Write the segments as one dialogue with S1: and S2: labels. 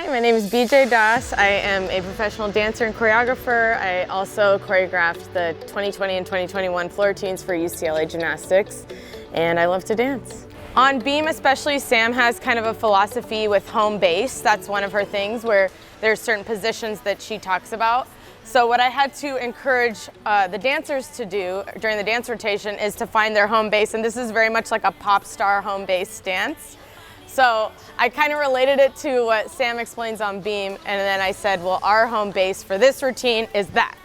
S1: my name is BJ Das. I am a professional dancer and choreographer. I also choreographed the 2020 and 2021 floor routines for UCLA Gymnastics, and I love to dance. On Beam especially, Sam has kind of a philosophy with home base. That's one of her things where there's certain positions that she talks about. So what I had to encourage the dancers to do during the dance rotation is to find their home base, and this is very much like a pop star home base dance. So I kind of related it to what Sam explains on Beam, and then I said, well, our home base for this routine is that.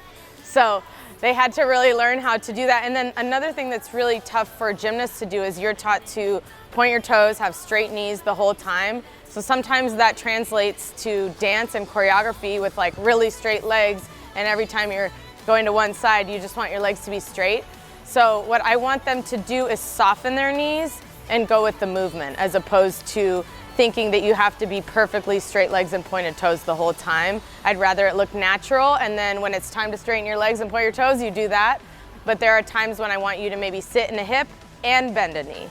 S1: So they had to really learn how to do that. And then another thing that's really tough for gymnasts to do is you're taught to point your toes, have straight knees the whole time. So sometimes that translates to dance and choreography with like really straight legs, and every time you're going to one side, you just want your legs to be straight. So what I want them to do is soften their knees and go with the movement, as opposed to thinking that you have to be perfectly straight legs and pointed toes the whole time. I'd rather it look natural, and then when it's time to straighten your legs and point your toes, you do that. But there are times when I want you to maybe sit in a hip and bend a knee.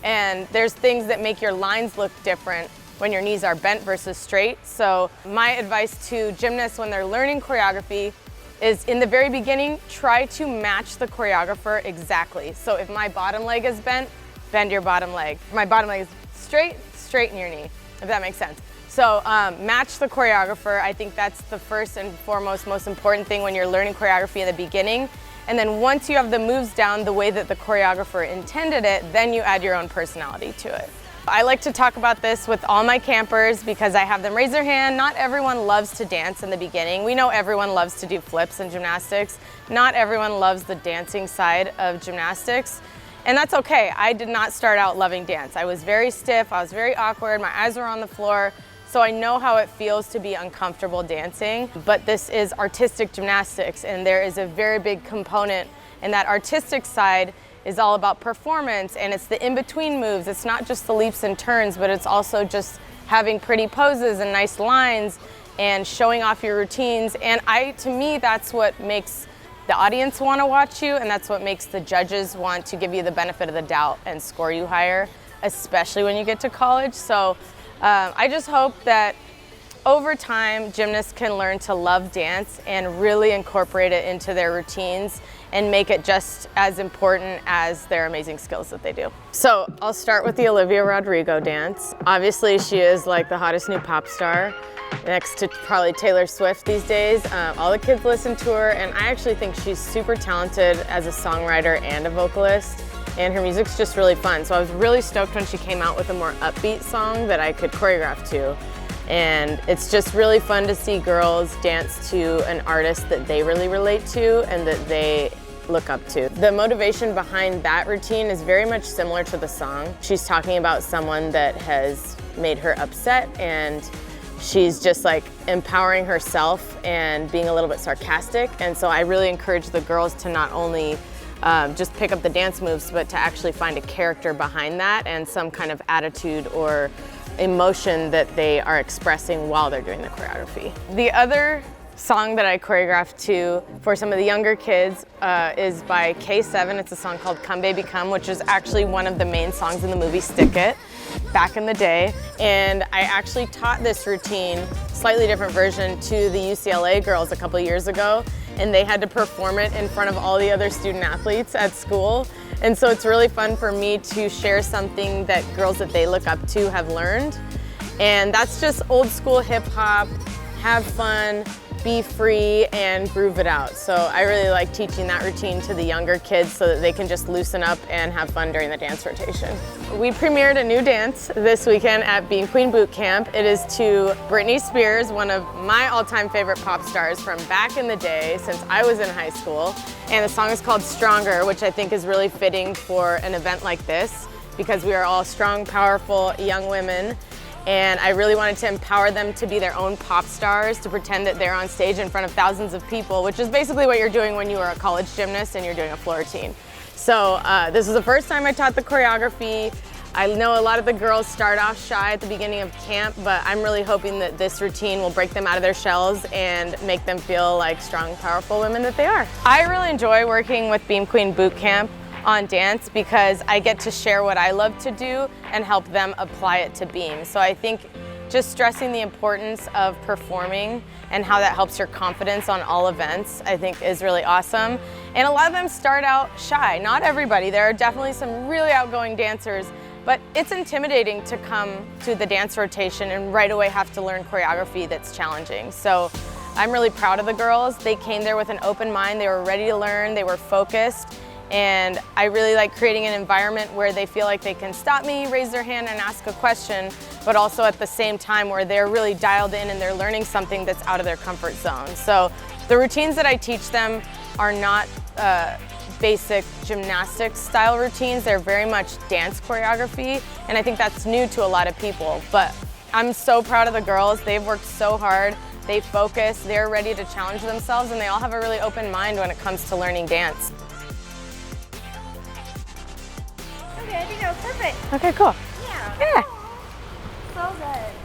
S1: And there's things that make your lines look different when your knees are bent versus straight. So my advice to gymnasts when they're learning choreography is, in the very beginning, try to match the choreographer exactly. So if my bottom leg is bent, bend your bottom leg. If my bottom leg is straight, straighten your knee, if that makes sense. So match the choreographer. I think that's the first and foremost most important thing when you're learning choreography in the beginning. And then once you have the moves down the way that the choreographer intended it, then you add your own personality to it. I like to talk about this with all my campers because I have them raise their hand. Not everyone loves to dance in the beginning. We know everyone loves to do flips in gymnastics. Not everyone loves the dancing side of gymnastics. And that's okay. I did not start out loving dance. I was very stiff, I was very awkward, my eyes were on the floor. So I know how it feels to be uncomfortable dancing, but this is artistic gymnastics, and there is a very big component, and that artistic side is all about performance, and it's the in-between moves. It's not just the leaps and turns, but it's also just having pretty poses and nice lines and showing off your routines. And to me, that's what makes the audience want to watch you, and that's what makes the judges want to give you the benefit of the doubt and score you higher, especially when you get to college. So I just hope that over time, gymnasts can learn to love dance and really incorporate it into their routines and make it just as important as their amazing skills that they do. So I'll start with the Olivia Rodrigo dance. Obviously, she is like the hottest new pop star, next to probably Taylor Swift these days. All the kids listen to her, and I actually think she's super talented as a songwriter and a vocalist, and her music's just really fun. So I was really stoked when she came out with a more upbeat song that I could choreograph to. And it's just really fun to see girls dance to an artist that they really relate to and that they look up to. The motivation behind that routine is very much similar to the song. She's talking about someone that has made her upset, and she's just like empowering herself and being a little bit sarcastic. And so I really encourage the girls to not only just pick up the dance moves, but to actually find a character behind that and some kind of attitude or emotion that they are expressing while they're doing the choreography. The other song that I choreographed to for some of the younger kids is by K7. It's a song called Come Baby Come, which is actually one of the main songs in the movie Stick It back in the day. And I actually taught this routine, slightly different version, to the UCLA girls a couple years ago, and they had to perform it in front of all the other student athletes at school. And so it's really fun for me to share something that girls that they look up to have learned. And that's just old school hip hop, have fun, be free, and groove it out. So I really like teaching that routine to the younger kids so that they can just loosen up and have fun during the dance rotation. We premiered a new dance this weekend at Beam Queen Boot Camp. It is to Britney Spears, one of my all-time favorite pop stars from back in the day since I was in high school. And the song is called Stronger, which I think is really fitting for an event like this because we are all strong, powerful young women. And I really wanted to empower them to be their own pop stars, to pretend that they're on stage in front of thousands of people, which is basically what you're doing when you are a college gymnast and you're doing a floor routine. So this was the first time I taught the choreography. I know a lot of the girls start off shy at the beginning of camp, but I'm really hoping that this routine will break them out of their shells and make them feel like strong, powerful women that they are. I really enjoy working with Beam Queen Boot Camp on dance because I get to share what I love to do and help them apply it to Beam. So I think just stressing the importance of performing and how that helps your confidence on all events, I think is really awesome. And a lot of them start out shy. Not everybody. There are definitely some really outgoing dancers, but it's intimidating to come to the dance rotation and right away have to learn choreography that's challenging. So I'm really proud of the girls. They came there with an open mind, they were ready to learn, they were focused, and I really like creating an environment where they feel like they can stop me, raise their hand and ask a question, but also at the same time where they're really dialed in and they're learning something that's out of their comfort zone. So the routines that I teach them are not basic gymnastics style routines. They're very much dance choreography, and I think that's new to a lot of people. But I'm so proud of the girls. They've worked so hard, they focus, they're ready to challenge themselves, and they all have a really open mind when it comes to learning dance.
S2: Okay, I think that was perfect.
S1: Okay, cool.
S2: Yeah.
S1: Yeah.
S2: So good.